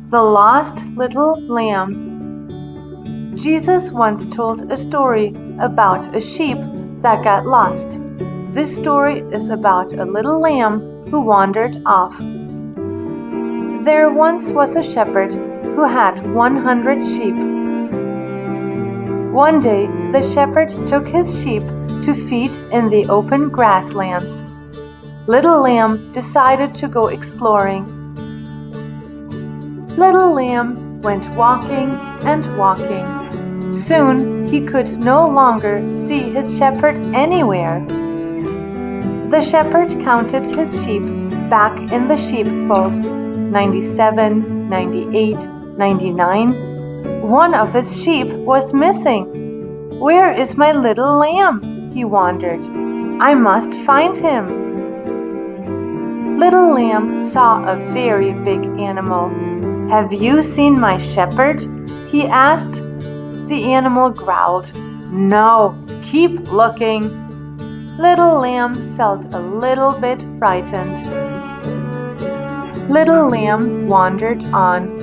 The Lost Little Lamb. Jesus once told a story about a sheep that got lost. This story is about a little lamb who wandered off. There once was a shepherd who had 100 sheep. One day, the shepherd took his sheep to feed in the open grasslands. Little Lamb decided to go exploring. Little Lamb went walking and walking. Soon he could no longer see his shepherd anywhere. The shepherd counted his sheep back in the sheepfold. 97, 98, 99. One of his sheep was missing. Where is my little lamb? He wondered. I must find him. Little Lamb saw a very big animal. Have you seen my shepherd? He asked. The animal growled. No, keep looking. Little Lamb felt a little bit frightened. Little Lamb wandered on.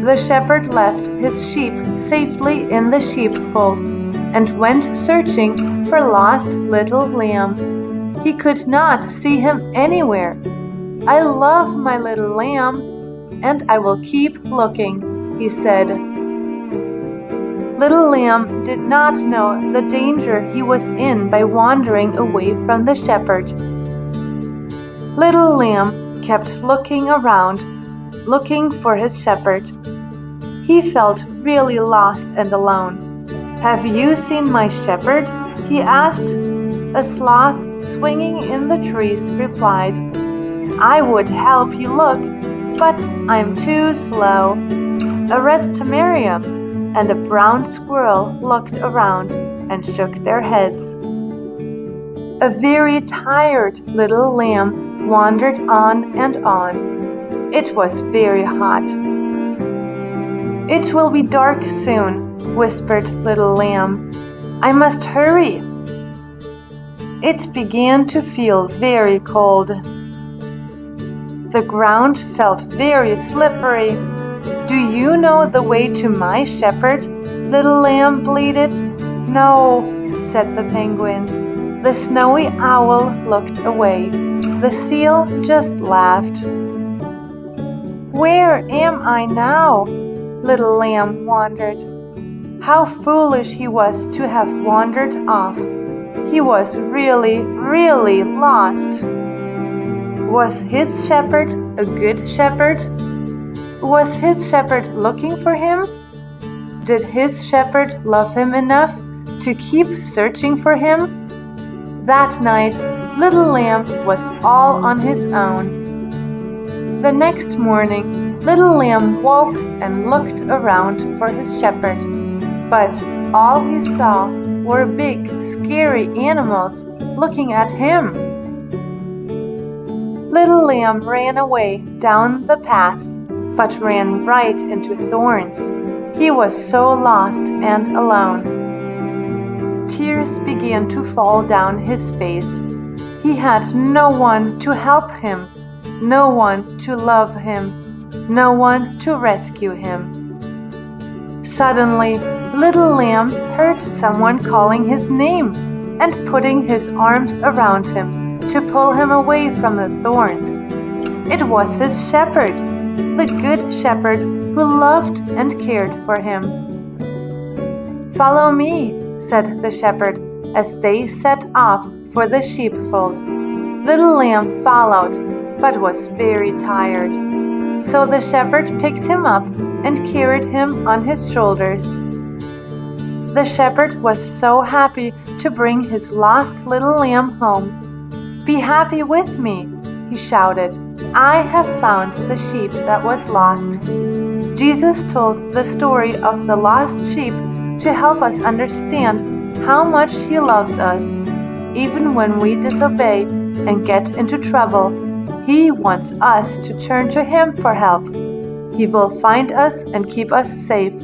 The shepherd left his sheep safely in the sheepfold and went searching for lost Little Lamb. He could not see him anywhere. I love my little lamb, and I will keep looking, he said. Little Lamb did not know the danger he was in by wandering away from the shepherd. Little Lamb kept looking around, looking for his shepherd. He felt really lost and alone. Have you seen my shepherd? He asked. A sloth swinging in the trees replied, I would help you look, but I'm too slow. A red tamarind and a brown squirrel looked around and shook their heads. A very tired little lamb wandered on and on. It was very hot. It will be dark soon, whispered Little Lamb. I must hurry. It began to feel very cold. The ground felt very slippery. Do you know the way to my shepherd? Little Lamb bleated. No, said the penguins. The snowy owl looked away. The seal just laughed. Where am I now? Little Lamb wondered. How foolish he was to have wandered off. He was really, really lost. Was his shepherd a good shepherd? Was his shepherd looking for him? Did his shepherd love him enough to keep searching for him? That night, Little Lamb was all on his own. The next morning, Little Lamb woke and looked around for his shepherd, but all he saw were big, scary animals looking at him. Little Lamb ran away down the path, but ran right into thorns. He was so lost and alone. Tears began to fall down his face. He had no one to help him, no one to love him, no one to rescue him. Suddenly, Little Lamb heard someone calling his name and putting his arms around him to pull him away from the thorns. It was his shepherd, the good shepherd who loved and cared for him. Follow me, said the shepherd as they set off for the sheepfold. Little Lamb followed, but was very tired. So the shepherd picked him up and carried him on his shoulders. The shepherd was so happy to bring his lost little lamb home. Be happy with me, he shouted. I have found the sheep that was lost. Jesus told the story of the lost sheep to help us understand how much he loves us. Even when we disobey and get into trouble, he wants us to turn to him for help. He will find us and keep us safe.